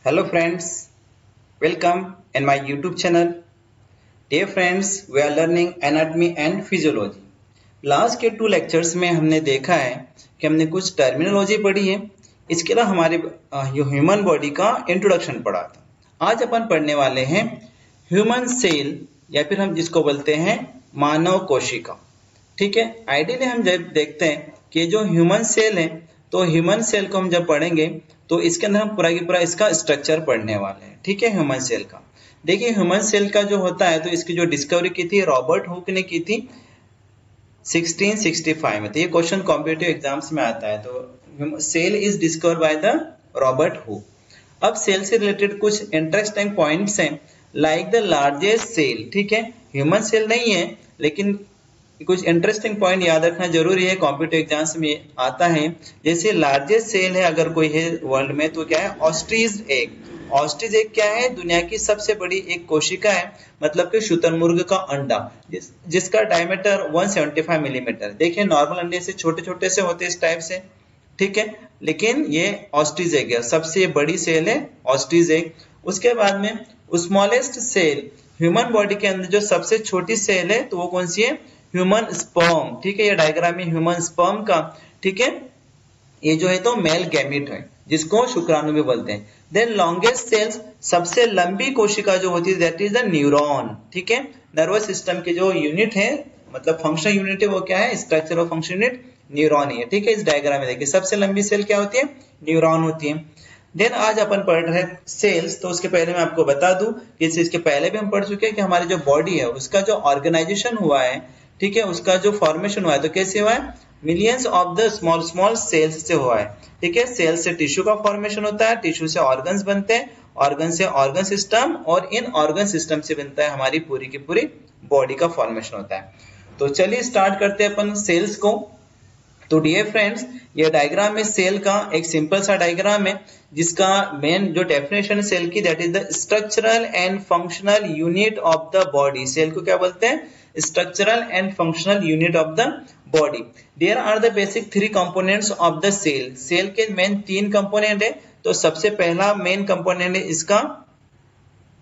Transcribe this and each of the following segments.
Hello friends, welcome in my YouTube channel. Dear friends, we are learning anatomy and physiology. Last के 2 lectures में हमने देखा है कि हमने कुछ टर्मिनोलॉजी पढ़ी है। इसके अलावा हमारे ह्यूमन बॉडी का इंट्रोडक्शन पढ़ा था। आज अपन पढ़ने वाले हैं ह्यूमन सेल या फिर हम जिसको बोलते हैं मानव कोशिका। ठीक है, आइडियली हम जब देखते हैं कि जो ह्यूमन सेल है तो ह्यूमन सेल को हम जब पढ़ेंगे तो इसके अंदर हम पूरा की पूरा इसका स्ट्रक्चर पढ़ने वाले हैं। ठीक है, ह्यूमन सेल का देखिए, ह्यूमन सेल का जो होता है तो इसकी जो डिस्कवरी की थी रॉबर्ट हुक ने की थी 1665 में। तो ये क्वेश्चन कॉम्पिटिटिव एग्जाम्स में आता है। तो cell is discovered by the Robert Hooke. अब सेल से रिलेटेड कुछ इंटरेस्टिंग पॉइंट्स हैं, लाइक द लार्जेस्ट सेल। ठीक है, ह्यूमन सेल नहीं है लेकिन कुछ इंटरेस्टिंग पॉइंट याद रखना जरूरी है, कॉम्पिटिटिव एग्जाम्स में आता है। जैसे लार्जेस्ट सेल है अगर कोई है वर्ल्ड में तो क्या है, ऑस्ट्रिच एग। ऑस्ट्रिच एग क्या है, दुनिया की सबसे बड़ी एक कोशिका है, मतलब कि शुतुरमुर्ग का अंडा जिसका डायमीटर 175 मिलीमीटर। देखिए नॉर्मल अंडे से छोटे छोटे से होते हैं इस टाइप से। ठीक है, लेकिन ये ऑस्ट्रिच एग है, सबसे बड़ी सेल है ऑस्ट्रिच एग। उसके बाद में स्मॉलेस्ट सेल, ह्यूमन बॉडी के अंदर जो सबसे छोटी सेल है तो वो कौन सी है, ह्यूमन स्पर्म। ठीक है, ये डायग्राम है ह्यूमन स्पर्म का। ठीक है, ये जो है तो मेल गैमेट है जिसको शुक्राणु भी बोलते हैं। देन लॉन्गेस्ट सेल्स, सबसे लंबी कोशिका जो होती है दैट इज द न्यूरॉन। ठीक है, नर्वस सिस्टम के जो यूनिट है, मतलब फंक्शन यूनिट है, वो क्या है, structure of function unit neuron ही है। ठीक है, इस डायग्राम में देखिए सबसे लंबी सेल क्या होती है, न्यूरॉन होती है। देन आज अपन पढ़ रहे हैं सेल्स। तो उसके पहले मैं आपको बता दूं कि इसके पहले भी हम पढ़ चुके हैं कि हमारी जो बॉडी है उसका जो ऑर्गेनाइजेशन हुआ है, ठीक है, उसका जो फॉर्मेशन हुआ है तो कैसे हुआ है, millions of the small small cells से हुआ है। ठीक है, सेल से टिश्यू का फॉर्मेशन होता है, टिश्यू से ऑर्गन्स बनते हैं, ऑर्गन से ऑर्गन सिस्टम, और इन ऑर्गन सिस्टम से बनता है हमारी पूरी की पूरी बॉडी का फॉर्मेशन होता है। तो चलिए स्टार्ट करते हैं अपन सेल्स को। तो डियर फ्रेंड्स, ये डायग्राम में सेल का एक सिंपल सा डायग्राम है जिसका मेन जो डेफिनेशन सेल की that is the structural and functional unit of the body. Cell को क्या बोलते हैं, structural and functional unit of the body. There are the basic 3 components of the cell. Cell के main 3 component है। तो सबसे पहला मेन कंपोनेंट है इसका,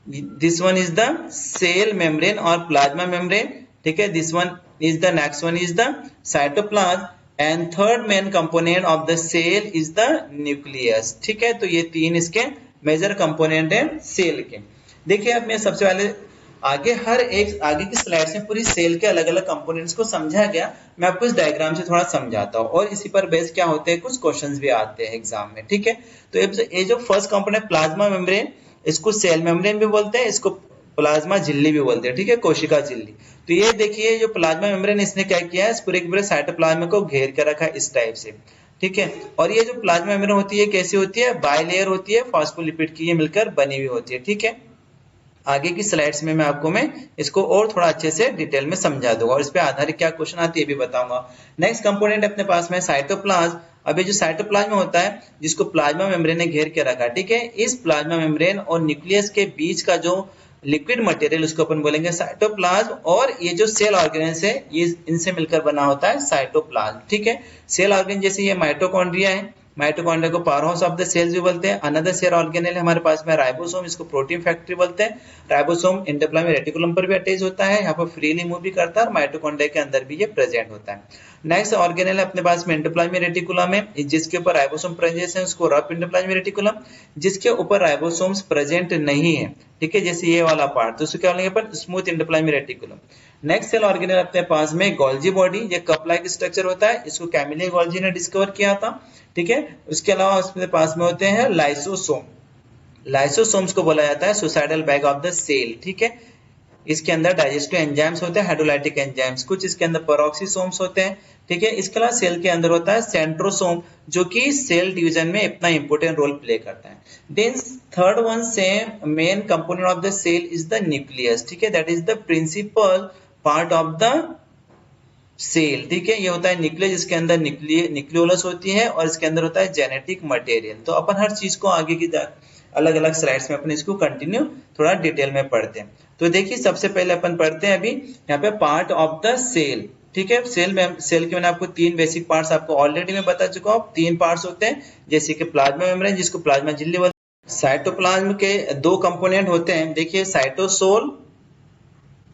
this one is the cell membrane और प्लाज्मा मेम्ब्रेन। ठीक है, this one is the next one is the cytoplasm and third main component of the cell is the nucleus. ठीक है, तो ये 3 इसके मेजर कंपोनेंट है सेल के। देखिए अब मैं सबसे पहले आगे की स्लाइड्स में पूरी सेल के अलग अलग कंपोनेंट्स को समझा गया, मैं आपको इस डायग्राम से थोड़ा समझाता हूँ और इसी पर बेस क्या होते हैं, कुछ क्वेश्चंस भी आते हैं एग्जाम में। ठीक है, तो ये जो फर्स्ट कंपोनेंट प्लाज्मा मेम्ब्रेन, इसको सेल मेम्ब्रेन भी बोलते हैं, इसको प्लाज्मा झिल्ली भी बोलते हैं। ठीक है, कोशिका झिल्ली। तो ये देखिए जो प्लाज्मा मेम्ब्रेन इसने क्या किया है, इस पूरे के पूरे साइटोप्लाज्म को घेर कर रखा है इस टाइप से। ठीक है, और ये जो प्लाज्मा मेम्ब्रेन होती है कैसी होती है, बायलेयर होती है, फॉस्फोलिपिड की ये मिलकर बनी हुई होती है। ठीक है, आगे की स्लाइड्स में मैं इसको और थोड़ा अच्छे से डिटेल में समझा दूंगा और इस पे आधारित क्या क्वेश्चन आती है ये भी बताऊंगा। नेक्स्ट कंपोनेंट अपने पास में साइटोप्लाज्म। अब ये जो साइटोप्लाज्म होता है जिसको प्लाज्मा मेम्ब्रेन ने घेर के रखा। ठीक है, इस प्लाज्मा मेम्ब्रेन और न्यूक्लियस के बीच का जो लिक्विड मटेरियल उसको अपन बोलेंगे साइटोप्लाज्म, और ये जो सेल ऑर्गेनेल्स है ये इनसे मिलकर बना होता है साइटोप्लाज्म। ठीक है, सेल ऑर्गेन जैसे ये माइटोकॉन्ड्रिया है, माइटोकॉन्ड्रिया को power house of the cells भी बोलते हैं। अनदर सेल ऑर्गेनेल हमारे पास में राइबोसोम, इसको प्रोटीन फैक्ट्री बोलते हैं। राइबोसोम एंडोप्लाज्मिक रेटिकुलम पर भी अटैच होता है, यहाँ पर फ्रीली मूव भी करता है और माइटोकॉन्ड्रिया के अंदर भी ये प्रेजेंट होता है। नेक्स्ट ऑर्गेनेल अपने पास में एंडोप्लाज्मिक रेटिकुलम है, जिसके ऊपर राइबोसोम प्रेजेंट है उसको रफ एंडोप्लाज्मिक रेटिकुलम, जिसके ऊपर राइबोसोम्स प्रेजेंट नहीं है। ठीक है, जैसे ये वाला पार्ट, तो उसको क्या बोलेंगे अपन, smooth endoplasmic reticulum. Next cell organelle अपने पास में गोल्जी बॉडी, ये कप लाइक स्ट्रक्चर होता है, इसको कैमिलिया गोल्जी ने डिस्कवर किया था। ठीक है, उसके अलावा उसके पास में होते हैं लाइसोसोम। लाइसोसोम्स को बोला जाता है suicidal bag of the cell. ठीक है, इसके अंदर डाइजेस्टिव एंजाइम्स होते हैं, हाइड्रोलाइटिक एंजाइम्स, कुछ इसके अंदर पेरोक्सीसोम्स होते हैं। ठीक है, इसके अलावा सेल के अंदर होता है सेंट्रोसोम जो कि सेल डिवीजन में इतना इंपोर्टेंट रोल प्ले करता है। देन थर्ड वन से main component of the cell is the nucleus. ठीक है, that is the principal part of the cell. ठीक है, ये होता है न्यूक्लियस जिसके अंदर न्यूक्लियोलस होती है और इसके अंदर होता है जेनेटिक मटेरियल। तो अपन हर चीज को आगे की अलग अलग स्लाइड्स में अपन इसको कंटिन्यू थोड़ा डिटेल में पढ़ते हैं। तो देखिए सबसे पहले अपन पढ़ते हैं अभी यहाँ पे पार्ट ऑफ द सेल। ठीक है, सेल के मैंने आपको 3 बेसिक पार्ट्स आपको ऑलरेडी मैं बता चुका हूँ। 3 पार्ट्स होते हैं जैसे कि प्लाज्मा मेम्ब्रेन जिसको प्लाज्मा झिल्ली साइटोप्लाज्म के दो कंपोनेंट होते हैं, देखिए cytosol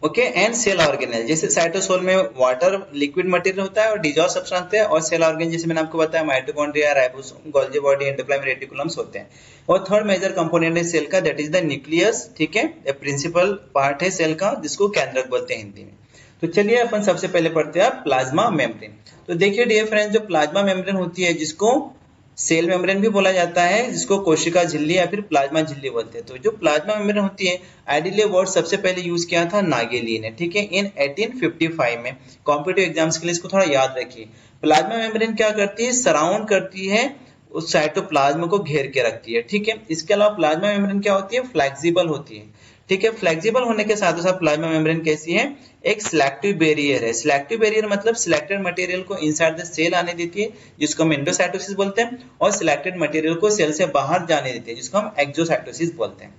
okay and cell organelle. जैसे साइटोसोल में वाटर लिक्विड मटेरियल होता है और डिजॉल्व सब्सटेंस होता है, और सेल ऑर्गेन जैसे मैंने आपको बताया mitochondria, ribosome, Golgi body, endoplasm reticulums होते हैं। और थर्ड मेजर कंपोनेंट है सेल का, दैट इज द न्यूक्लियस, ठीक है, ये प्रिंसिपल पार्ट है सेल का जिसको केंद्रक बोलते हैं हिंदी में। तो चलिए अपन सबसे पहले पढ़ते हैं प्लाज्मा मेम्ब्रेन। तो देखिए डियर फ्रेंड्स, जो प्लाज्मा मेम्ब्रेन होती है जिसको सेल मेम्ब्रेन भी बोला जाता है, जिसको कोशिका झिल्ली या फिर प्लाज्मा झिल्ली बोलते हैं। तो जो प्लाज्मा मेम्ब्रेन होती है, आइडियली वर्ड सबसे पहले यूज किया था नागेली ने, ठीक है, इन 1855 में। कॉम्पिटिटिव एग्जाम्स के लिए इसको थोड़ा याद रखिए। प्लाज्मा मेम्ब्रेन क्या करती है, सराउंड करती है उस साइटोप्लाज्म को घेर के रखती है, ठीक है। इसके अलावा प्लाज्मा मेम्ब्रेन क्या होती है, फ्लेक्सिबल होती है, ठीक है। फ्लेक्सिबल होने के साथ साथ प्लाज्मा मेम्ब्रेन कैसी है, एक सिलेक्टिव बैरियर है। सिलेक्टिव बैरियर मतलब सिलेक्टेड मटेरियल को इनसाइड द सेल आने देती है, जिसको हम एंडोसाइटोसिस बोलते हैं, और सिलेक्टेड मटेरियल को सेल से बाहर जाने देती है, जिसको हम एक्सोसाइटोसिस बोलते हैं।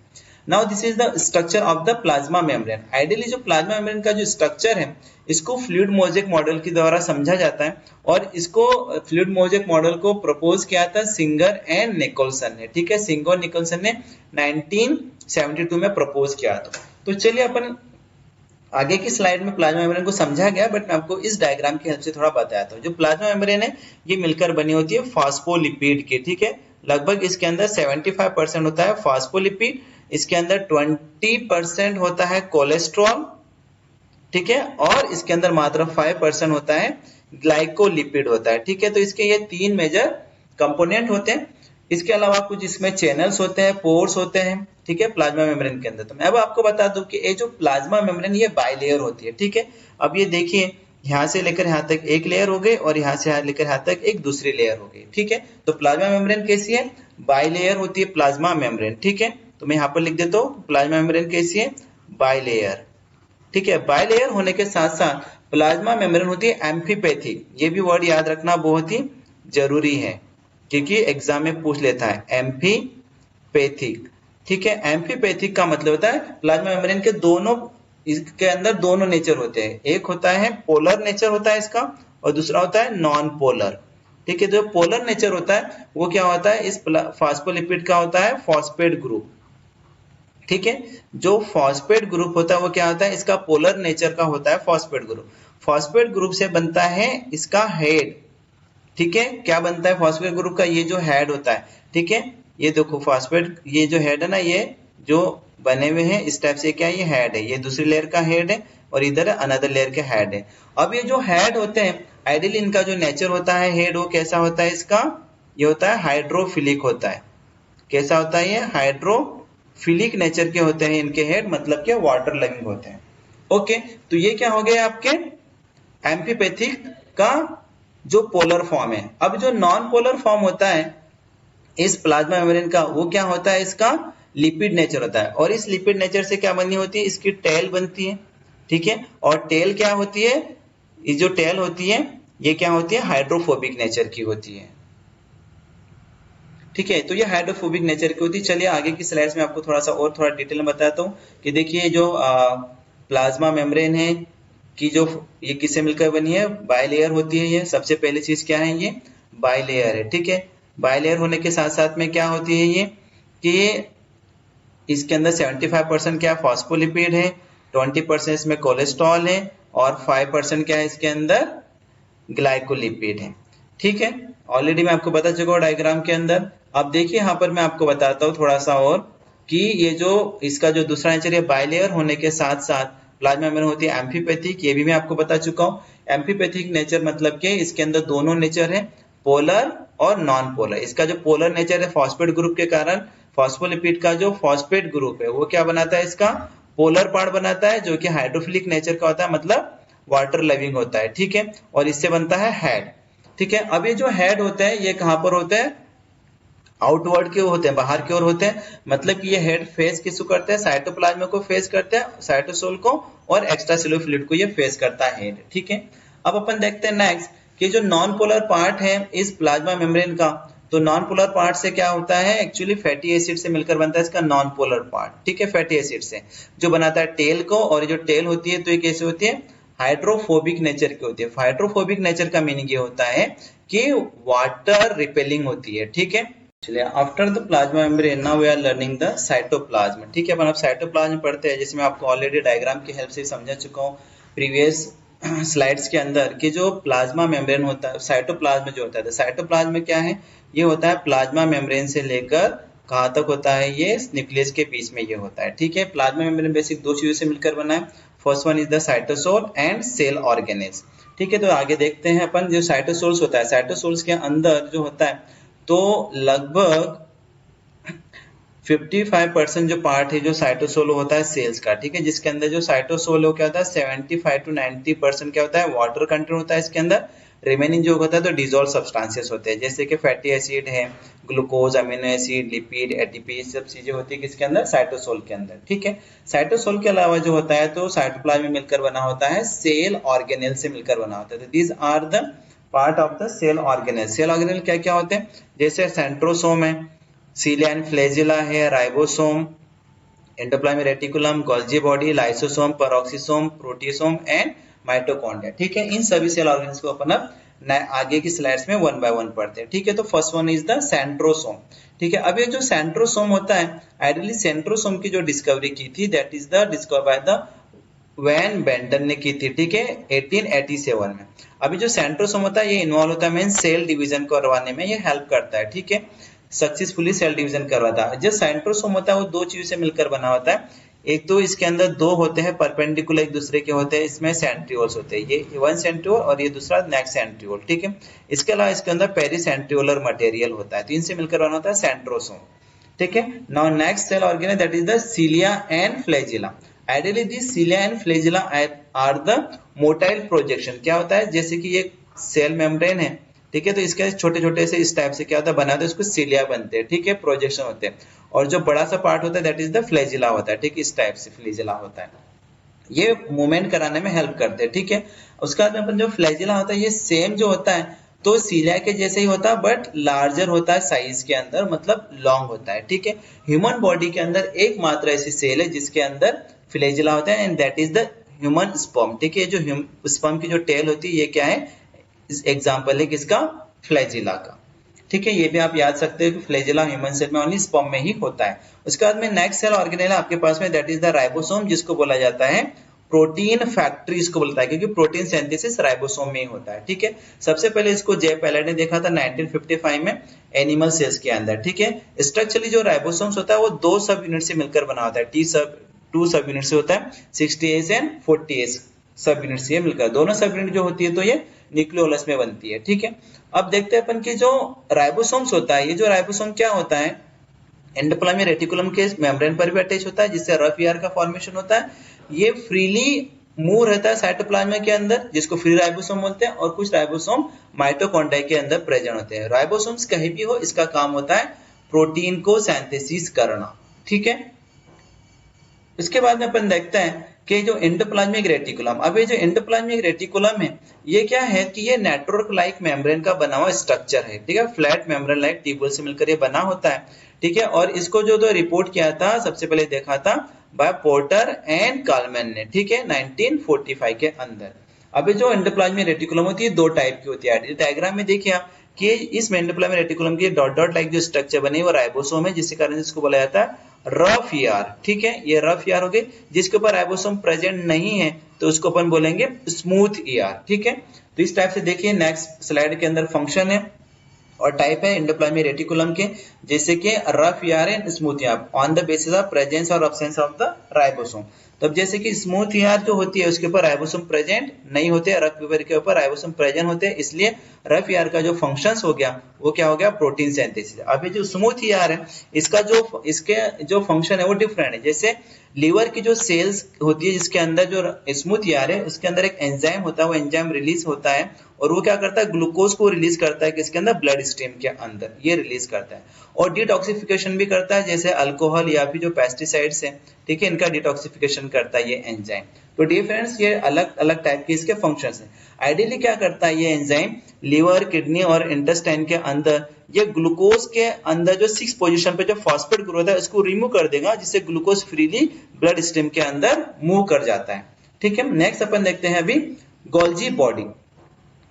Now this is the structure of the plasma membrane. Ideally जो प्लाज्मा मेम्ब्रेन का जो स्ट्रक्चर है, इसको फ्लूइड मोज़ेक मॉडल के द्वारा समझा जाता है, और इसको फ्लूइड मोज़ेक मॉडल को प्रपोज किया था सिंगर एंड निकोलसन ने, ठीक है। सिंगर और निकोलसन ने 1972 में प्रपोज किया था। तो चलिए अपन आगे की स्लाइड में प्लाज्मा मेम्ब्रेन को समझा गया, बट मैं आपको इस डायग्राम की हेल्प से थोड़ा बताता हूँ। जो प्लाज्मा मेम्ब्रेन है, ये मिलकर बनी होती है फास्फोलिपिड की, ठीक है। लगभग इसके अंदर 75% होता है फास्फोलिपिड, इसके अंदर 20% होता है कोलेस्ट्रॉल, ठीक है, और इसके अंदर मात्र 5% होता है ग्लाइकोलिपिड होता है, ठीक है। तो इसके ये तीन मेजर कंपोनेंट होते हैं। इसके अलावा कुछ इसमें चैनल्स होते हैं, पोर्स होते हैं, ठीक है, प्लाज्मा मेम्ब्रेन के अंदर। तो मैं अब आपको बता दूं कि ये जो प्लाज्मा मेम्ब्रेन ये बाइलेयर होती है, ठीक है। अब ये देखिए, यहाँ से लेकर यहाँ तक एक लेयर हो गई, और यहाँ से लेकर यहाँ तक एक दूसरी लेयर हो गई, ठीक है। तो प्लाज्मा मेम्ब्रेन कैसी है, बाइलेयर होती है प्लाज्मा मेम्ब्रेन, ठीक है। तो मैं यहाँ पर लिख देता हूँ प्लाज्मा मेम्ब्रेन कैसी है, बाइलेयर, ठीक है। बाइलेयर होने के साथ साथ प्लाज्मा मेम्ब्रेन होती है एम्फीपैथिक। ये भी वर्ड याद रखना बहुत ही जरूरी है, क्योंकि एग्जाम में पूछ लेता है एम्फीपैथिक, ठीक है। एम्फीपैथिक का मतलब होता है प्लाज्मा मेम्ब्रेन के दोनों, इसके अंदर दोनों नेचर होते हैं। एक होता है पोलर नेचर होता है इसका, और दूसरा होता है नॉन पोलर, ठीक है। जो पोलर नेचर होता है वो क्या होता है, इस फास्फोलिपिड का होता है फॉस्फेट ग्रुप, ठीक है। जो फॉस्फेट ग्रुप होता है वो क्या होता है, इसका पोलर नेचर का होता है फॉस्फेट ग्रुप। फॉस्फेट ग्रुप से बनता है इसका हेड, ठीक है। क्या बनता है फॉस्फेट ग्रुप का, ये जो हेड होता है, ठीक है। ये देखो फॉस्फेट, ये जो हेड है ना, ये जो बने हुए हैं इस टाइप से, क्या ये हेड है, ये दूसरी लेयर का हेड है, और इधर अनदर लेयर का हेड है। अब ये जो हेड होते हैं, आइडियली इनका जो नेचर होता है हेड, वो कैसा होता है इसका, ये होता है हाइड्रोफिलिक होता है। कैसा होता है ये, हाइड्रोफिलिक नेचर के होते हैं इनके हेड, मतलब के वाटर लविंग होते हैं, ओके। तो ये क्या हो गया आपके एम्फीपैथिक का जो पोलर फॉर्म है। अब जो नॉन पोलर फॉर्म होता है इस प्लाज्मा मेम्ब्रेन का, वो क्या होता है, इसका लिपिड नेचर होता है। और इस लिपिड नेचर से क्या बनी होती है, इसकी टेल बनती है, ठीक है। और टेल क्या होती है, ये जो टेल होती है ये क्या होती है, हाइड्रोफोबिक नेचर की होती है, ठीक है। तो ये हाइड्रोफोबिक नेचर की होती है। चलिए आगे की स्लाइड्स में आपको थोड़ा डिटेल में बताता हूँ कि देखिए जो प्लाज्मा मेम्ब्रेन है कि जो ये किससे मिलकर बनी है, बाइलेयर होती है। ये सबसे पहली चीज क्या है, ये बाइलेयर है, ठीक है। बाइलेयर होने के साथ साथ में क्या होती है ये, कि इसके अंदर 75% क्या फॉस्फोलिपिड है, 20% इसमें कोलेस्ट्रॉल है, और 5% क्या है इसके अंदर ग्लाइकोलिपिड है, ठीक है। ऑलरेडी मैं आपको बता चुका हूँ डायग्राम के अंदर। अब देखिए यहाँ पर मैं आपको बताता हूँ थोड़ा सा और, कि ये जो इसका जो दूसरा नेचर है बाइलेयर होने के साथ साथ प्लाज्मा मेम्ब्रेन होती है एम्फीपैथिक, ये भी मैं आपको बता चुका हूँ। एम्फीपैथिक नेचर मतलब कि इसके अंदर दोनों नेचर है, पोलर और नॉन पोलर। इसका जो पोलर नेचर है फॉस्फेट ग्रुप के कारण, फॉस्फोलिपिड का जो फॉस्फेट ग्रुप है वो क्या बनाता है, इसका पोलर पार्ट बनाता है, जो कि हाइड्रोफिलिक नेचर का होता है, मतलब वाटर लविंग होता है, ठीक है। और इससे बनता है हेड, ठीक है। अब ये जो हेड होते हैं ये कहां पर होते हैं, आउटवर्ड के होते हैं, बाहर की ओर होते हैं। मतलब कि ये हेड फेस किसको करते हैं, साइटोप्लाज्म को फेस करते हैं, साइटोसोल को, और एक्स्ट्रा सेलुलर फ्लूइड को ये फेस करता है हेड, ठीक है। अब अपन देखते हैं नेक्स्ट कि जो नॉन पोलर पार्ट है इस प्लाज्मा मेम्ब्रेन का, तो नॉन पोलर पार्ट से क्या होता है, एक्चुअली फैटी एसिड से मिलकर बनता है इसका नॉन पोलर पार्ट, ठीक है। फैटी एसिड से जो बनाता है टेल को, और जो टेल होती है तो ये कैसे होती है, हाइड्रोफोबिक नेचर की होती है। हाइड्रोफोबिक नेचर का मीनिंग ये होता है कि वाटर रिपेलिंग होती है, ठीक है। चलिए, after the plasma membrane now we are learning the cytoplasm. ठीक है, अपन अब साइटोप्लाज्म पढ़ते हैं, जिसमें आपको ऑलरेडी डायग्राम की हेल्प से समझा चुका हूँ प्रीवियस स्लाइड्स के अंदर कि जो प्लाज्मा मेम्ब्रेन होता है, साइटोप्लाज्म जो होता है, तो साइटोप्लाज्म में क्या है, ये होता है प्लाज्मा मेम्ब्रेन से लेकर कहाँ तक होता है, ये न्यूक्लियस के बीच में ये होता है। ठीक है, प्लाज्मा मेम्ब्रेन बेसिक दो चीजों से मिलकर बना है। First one is the cytosol and cell organelles. ठीक है, तो आगे देखते हैं अपन, जो साइटोसोल्स होता है, साइटोसोल्स के अंदर जो होता है तो लगभग 55% जो पार्ट है जो साइटोसोल होता है सेल्स का। ठीक है, जिसके अंदर जो साइटोसोल हो क्या होता है 75 to 90% क्या होता है, वाटर कंटेंट होता है इसके अंदर। रिमेनिंग जो होता है तो डिजोल्व सब्सटेंसेस होते हैं, जैसे कि फैटी एसिड है, glucose, amino acid, lipid, ATP, सब चीजें होती है किसके अंदर, साइटोसोल के अंदर। ठीक है, साइटोसोल के अलावा जो होता है तो साइटोप्लाज्म में मिलकर बना होता है सेल ऑर्गेनेल से मिलकर बना होता है। तो these are the part of the cell organelle. Cell organelle क्या क्या होते हैं, जैसे सेंट्रोसोम है, सीलिया एंड फ्लैजिला है, ribosome, endoplasmic reticulum, Golgi body, lysosome, peroxisome, proteasome and mitochondria. ठीक है, इन सभी सेल ऑर्गेनेल्स को अपन अब आगे की स्लाइड्स में वन बाय वन पढ़ते हैं। ठीक है, तो first one is the centrosome. ठीक है, अब ये जो सेंट्रोसोम होता है, आइडियली सेंट्रोसोम की जो डिस्कवरी की थी that is the discover by the van Beneden ने की थी। ठीक है, 1887 में। अभी जो सेंट्रोसोम होता है ये इन्वॉल्व होता है मेन सेल डिवीजन करवाने में, ये हेल्प करता है। ठीक है, सक्सेसफुली सेल डिवीजन करवाता है। जो सेंट्रोसोम होता है वो दो चीजों से मिलकर बना होता है। एक तो इसके अंदर दो होते हैं परपेंडिकुलर एक दूसरे के होते हैं, इसमें सेंट्रियोल्स होते हैं, ये वन सेंट्रियोल और ये दूसरा नेक्स्ट सेंट्रियोल। ठीक है, इसके अलावा इसके अंदर पेरीसेंट्रियोलर मटेरियल होता है, तो इनसे मिलकर बना होता है सेंट्रोसोम। ठीक है, now next cell organ that is the cilia and flagella. Ideally the cilia and flagella are the motile projection. क्या होता है, जैसे कि ये सेल मेम्ब्रेन है, ठीक है, तो इसके छोटे छोटे से इस टाइप से क्या होता है बना होता है, इसको सीलिया बनते हैं। ठीक है, प्रोजेक्शन होते हैं, और जो बड़ा सा पार्ट होता है दैट इज द फ्लैजिला होता है। ठीक, इस टाइप से फ्लैजिला होता है, ये मूवमेंट कराने में हेल्प करते हैं। ठीक है, उसके बाद में अपन जो फ्लैजिला होता है ये सेम जो होता है तो सीलिया के जैसे ही होता है बट लार्जर होता है साइज के अंदर, मतलब लॉन्ग होता है। ठीक है, ह्यूमन बॉडी के अंदर एकमात्र ऐसी सेल है जिसके अंदर फ्लैजिला होता है and that is the human sperm. ठीक है, जो स्पर्म की जो टेल होती है ये क्या है, एग्जाम्पल है किसका, फ्लैजिला का। ठीक है, ये भी आप याद सकते हो कि फ्लैजिला ह्यूमन सेल में ओनली स्पर्म में ही होता है। उसके बाद में नेक्स्ट सेल ऑर्गेनेल आपके पास में दैट इज द राइबोसोम, जिसको बोला जाता है प्रोटीन फैक्ट्री, इसको बोलता है क्योंकि प्रोटीन सिंथेसिस राइबोसोम में ही होता है। ठीक है, सबसे पहले इसको जे पैलेट ने देखा था 1955 में एनिमल सेल्स के अंदर। ठीक है, स्ट्रक्चरली जो राइबोसोम्स होता है वो दो सब यूनिट से मिलकर बना होता है, टू सब यूनिट से होता है, 60S एंड 40S सब यूनिट से मिलकर। दोनों सब यूनिट जो होती है तो ये न्यूक्लियोलस में बनती है। ठीक है, अब देखते हैं अपन की जो राइबोसोम्स होता है, ये जो राइबोसोम क्या होता है, एंडोप्लाज्मिक रेटिकुलम के मेम्ब्रेन पर भी अटैच होता है जिससे रफ ईआर का फॉर्मेशन होता है। ये फ्रीली मूव रहता है साइटोप्लाज्म के अंदर जिसको फ्री राइबोसोम बोलते हैं, और कुछ राइबोसोम माइटोकॉन्ड्रिया के अंदर प्रेजेंट होते हैं। राइबोसोम्स कहीं भी हो इसका काम होता है प्रोटीन को सिंथेसिस करना। ठीक है, इसके बाद में अपन देखते हैं कि जो एंडोप्लाज्मिक रेटिकुलम, अब ये जो एंडोप्लाज्मिक रेटिकुलम है ये क्या है कि ये नेटवर्क लाइक मेम्ब्रेन का बना हुआ स्ट्रक्चर है। ठीक है, फ्लैट मेम्ब्रेन लाइक ट्यूबुल से मिलकर ये बना होता है। ठीक है, और इसको जो रिपोर्ट किया था सबसे पहले देखा था बाय पोर्टर एंड कालमैन ने। ठीक है, 1945 के अंदर। अभी जो एंडोप्लाज्मिक रेटिकुलम होती है दो टाइप की होती है, डायग्राम में देखिए आप कि इस एंडोप्लाज्मिक रेटिकुलम की डॉट डॉट लाइक जो स्ट्रक्चर बनी वो राइबोसोम है, जिसके कारण इसको बोला जाता है रफ ईआर। ठीक है, ये रफ ईआर हो गई, जिसके ऊपर राइबोसोम प्रेजेंट नहीं है तो उसको अपन बोलेंगे स्मूथ ईआर। ठीक है, तो इस टाइप से देखिए नेक्स्ट स्लाइड के अंदर फंक्शन है और टाइप है एंडोप्लाज्मिक रेटिकुलम के, जैसे कि rough ER and smooth ER on the basis of presence और एब्सेंस ऑफ द राइबोसोम। तब जैसे कि स्मूथ ईआर जो होती है उसके ऊपर राइबोसोम प्रेजेंट नहीं होते, रफ ईआर के ऊपर राइबोसोम प्रेजेंट होते हैं, इसलिए रफ ईआर का जो फंक्शंस हो गया वो क्या हो गया, प्रोटीन सिंथेसिस। अभी जो स्मूथ ईआर है इसके जो फंक्शन है वो डिफरेंट है। जैसे लीवर की जो सेल्स होती है जिसके अंदर जो स्मूथ ईआर है उसके अंदर एक एंजाइम होता है, वो एंजाइम रिलीज होता है और वो क्या करता है, ग्लूकोज को रिलीज करता है किसके अंदर, ब्लड स्ट्रीम के अंदर ये रिलीज करता है, और डिटॉक्सिफिकेशन भी करता है जैसे अल्कोहल या फिर जो पेस्टिसाइड्स है, ठीक है, इनका डिटॉक्सिफिकेशन करता है ये एंजाइम। तो डियर फ्रेंड्स ये अलग अलग टाइप के इसके फंक्शंस हैं। आइडियली क्या करता है ये एंजाइम लीवर, किडनी और इंटेस्टाइन के अंदर ये ग्लूकोज के अंदर जो 6 पोजीशन पे जो फॉस्फेट ग्रोथ है उसको रिमूव कर देगा, जिससे ग्लूकोज फ्रीली ब्लड स्ट्रीम के अंदर मूव कर जाता है। ठीक है, नेक्स्ट अपन देखते हैं अभी गोल्जी बॉडी।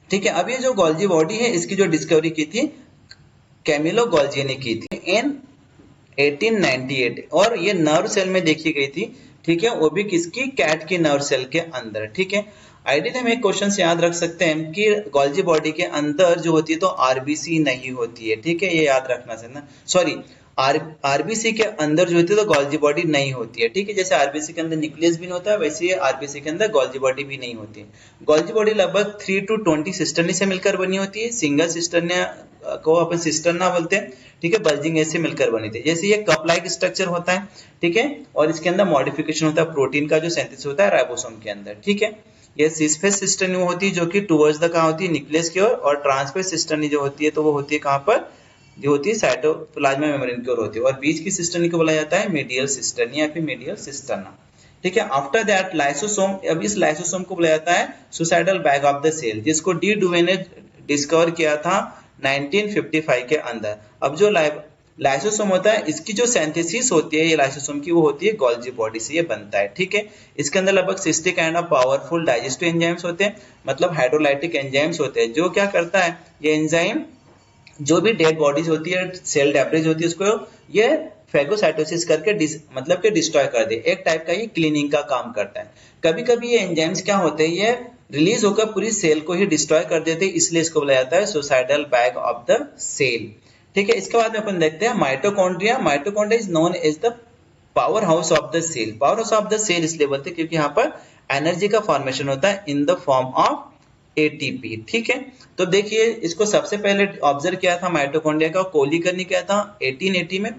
ठीक है, अब ये जो गोल्जी बॉडी है इसकी जो डिस्कवरी की थी कैमिलो गोल्जी ने की थी इन 1898 और ये नर्व सेल में देखी गई थी, ठीक है, वो भी किसकी, कैट की नर्व सेल के अंदर, ठीक है। आइडियली हम एक क्वेश्चन से याद रख सकते हैं कि गोल्जी बॉडी के अंदर जो होती है तो आरबीसी नहीं होती है, ठीक है, ये याद रखना है ना, सॉरी आरबीसी के अंदर जो होती है तो गोल्जी बॉडी नहीं होती है, ठीक है। जैसे आरबीसी के अंदर न्यूक्लियस भी नहीं होता है, वैसे ही आरबीसी के अंदर गोल्जी बॉडी भी नहीं होती है। गोल्जी बॉडी लगभग 3 to 20 सिस्टर्नी से मिलकर बनी होती है। सिंगल सिस्टर्निया को अपन सिस्टर्ना बोलते हैं, ठीक है, बल्जिंग एज से मिलकर बनी थी। जैसे ये कप लाइक स्ट्रक्चर होता है, ठीक है, और इसके अंदर मॉडिफिकेशन होता है प्रोटीन का जो सिंथेसिस होता है राइबोसोम के अंदर, ठीक है। ये सिसफेस सिस्टर्नी होती है जो कि टुवर्ड्स द कहाँ होती है, न्यूक्लियस की ओर, और ट्रांसफेस सिस्टर्नी जो होती है तो वो होती है कहाँ पर, जो होती है साइटोप्लाज्मा मेम्ब्रेन की ओर होती है, और बीच की सिस्टर्नी को बोला जाता है मीडियल सिस्टर्नी या फिर मीडियल सिस्टर्ना, ठीक है। आफ्टर दैट लाइसोसोम, अब इस लाइसोसोम को बोला जाता है suicidal bag of the cell, जिसको डी डुवे ने डिस्कवर किया था 1955 के अंदर। अब जो लाइसोसोम होता है, इसकी जो सिंथेसिस होती है ये लाइसोसोम की, वो होती है गोल्जी बॉडी से ये बनता है, ठीक है। इसके अंदर लगभग 60 kind of powerful digestive enzymes होते हैं, मतलब हाइड्रोलाइटिक एंजाइम्स होते हैं, जो क्या करता है ये एंजाइम जो भी डेड बॉडीज होती है, सेल डेब्रिज होती है, उसको ये फेगोसाइटोसिस करके मतलब कि डिस्ट्रॉय कर दे, एक टाइप का ये क्लीनिंग का काम करता है। कभी कभी ये एंजाइम्स क्या होते हैं, ये रिलीज होकर पूरी सेल को ही डिस्ट्रॉय कर देते हैं, इसलिए इसको बोला जाता है suicidal bag of the cell, ठीक है। इसके बाद में अपन देखते हैं mitochondria. Mitochondria is known as the power house of the cell. Power house of the cell इसलिए बोलते हैं क्योंकि यहाँ पर एनर्जी का फॉर्मेशन होता है in the form of ATP, ठीक है। तो देखिए इसको सबसे पहले ऑब्जर्व किया था माइटोकॉन्ड्रिया का, कोलिकर ने किया था 1880 में,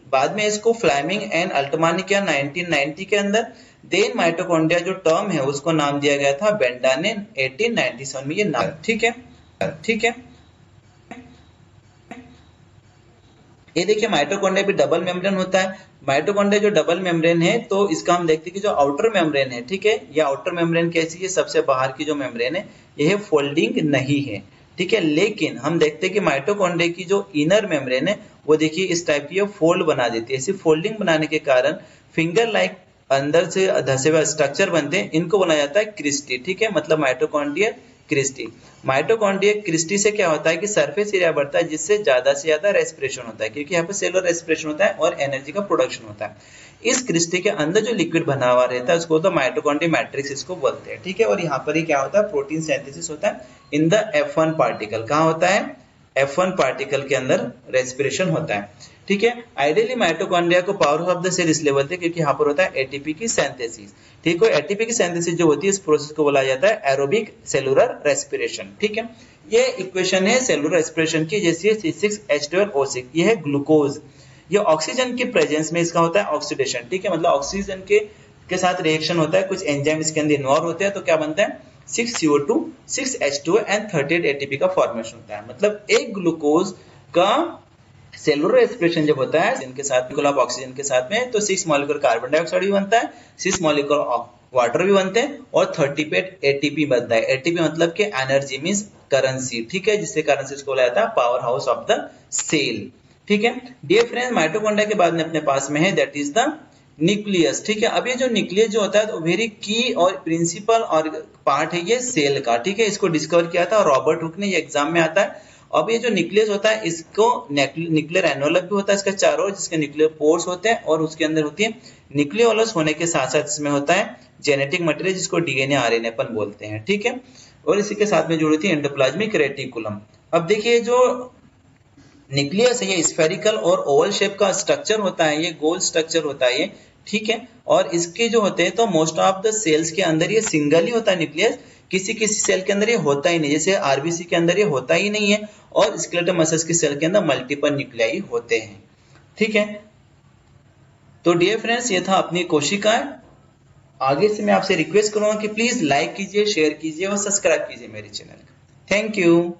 बाद में इसको फ्लेमिंग एंड अल्टमान ने किया 1990 के अंदर। देन माइटोकॉन्ड्रिया जो टर्म है उसको नाम दिया गया था बेंडा ने 1897 में ये नाम, ठीक है, ठीक है। ये देखिए माइटोकॉन्ड्रिया भी डबल मेम्ब्रेन होता है। माइटोकॉन्ड्रिया जो डबल मेम्ब्रेन है तो इसका हम देखते हैं कि जो आउटर मेम्ब्रेन है, ठीक है, ये आउटर मेम्ब्रेन कैसी है, सबसे बाहर की जो मेम्ब्रेन है यह फोल्डिंग नहीं है, ठीक है। लेकिन हम देखते हैं कि माइटोकॉन्ड्रिया की जो इनर मेम्ब्रेन है वो देखिए इस टाइप की फोल्ड बना देती है। ऐसी फोल्डिंग बनाने के कारण फिंगर लाइक अंदर से धसे हुए स्ट्रक्चर बनते हैं, इनको बोला जाता है क्रिस्टी, ठीक है, मतलब माइटोकॉन्ड्रिया क्रिस्टी। माइटोकॉन्ड्रिया क्रिस्टी से क्या होता है कि सरफेस एरिया बढ़ता है, जिससे ज्यादा से ज्यादा रेस्पिरेशन होता है, क्योंकि यहाँ पे सेलुलर रेस्पिरेशन होता है और एनर्जी का प्रोडक्शन होता है। इस क्रिस्टी के अंदर जो लिक्विड बना हुआ रहता है उसको तो माइटोकॉन्ड्रिया मैट्रिक्स इसको बोलते हैं, ठीक है। और यहाँ पर ही क्या होता है, प्रोटीन सिंथेसिस होता है इन द F1 पार्टिकल। कहाँ होता है, F1 पार्टिकल के अंदर रेस्पिरेशन होता है, ठीक है। आइडियली माइटोकॉन्ड्रिया को पावर ऑफ द सेल इसलिए बोलते हैं क्योंकि यहाँ पर होता है एटीपी की सिंथेसिस, ठीक है। एटीपी की सिंथेसिस जो होती है इस प्रोसेस को बोला जाता है एरोबिक सेलुलर रेस्पिरेशन, ठीक है। ये इक्वेशन है सेलुलर रेस्पिरेशन की, जैसे C6H12O6, ये है ग्लूकोज। ये ऑक्सीजन की प्रेजेंस में इसका होता है ऑक्सीडेशन, ठीक है, मतलब ऑक्सीजन के साथ रिएक्शन होता है, कुछ एंजाइम इसके अंदर इन्वॉल्व होते हैं, तो क्या बनता है 6CO2 6H2 एंड 38 ATP का फॉर्मेशन होता है। मतलब एक ग्लूकोज का सेलुलर रेस्पिरेशन जब होता है इनके साथ मॉलिक्यूल ऑफ ऑक्सीजन के साथ में, तो 6 मॉलिक्यूल कार्बन डाइऑक्साइड भी बनता है, 6 मॉलिक्यूल वाटर भी बनते हैं, और 38 ATP बनता है। एटीपी मतलब कि एनर्जी मींस करेंसी, ठीक है, जिससे करेंसी को बोला जाता है power house of the cell, ठीक है। डियर फ्रेंड्स, माइटोकॉन्ड्रिया के बाद में अपने पास में है दैट इज द न्यूक्लियस, ठीक है। अब ये जो न्यूक्लियस जो होता है तो वेरी की और प्रिंसिपल और पार्ट है ये सेल का, ठीक है। इसको डिस्कवर किया था रॉबर्ट हुक ने, ये एग्जाम में आता है। अब ये जो न्यूक्लियस होता है इसको न्यूक्लियर एनवलप भी होता है इसका चारों, जिसके न्यूक्लियर पोर्स होते हैं, और उसके अंदर होती है न्यूक्लियोलस होने के साथ साथ इसमें होता है जेनेटिक मटेरियल जिसको डीएनए आरएनए अपन बोलते हैं, ठीक है। और इसी के साथ में जुड़ी थी एंडोप्लाज्मिक रेटिकुलम। अब देखिए जो न्यूक्लियस है ये स्फेरिकल और ओवल शेप का स्ट्रक्चर होता है, ये गोल स्ट्रक्चर होता है ये, ठीक है। और इसके जो होते हैं तो मोस्ट ऑफ द सेल्स के अंदर ये सिंगल ही होता है न्यूक्लियस, किसी किसी सेल के अंदर ये होता ही नहीं, जैसे आरबीसी के अंदर ये होता ही नहीं है, और स्केलेटल मसल्स की सेल के अंदर मल्टीपल न्यूक्लियाई होते हैं, ठीक है। तो डियर फ्रेंड्स, ये था अपनी कोशिकाएं। आगे से मैं आपसे रिक्वेस्ट करूंगा कि प्लीज लाइक कीजिए, शेयर कीजिए और सब्सक्राइब कीजिए मेरे चैनल को। Thank you.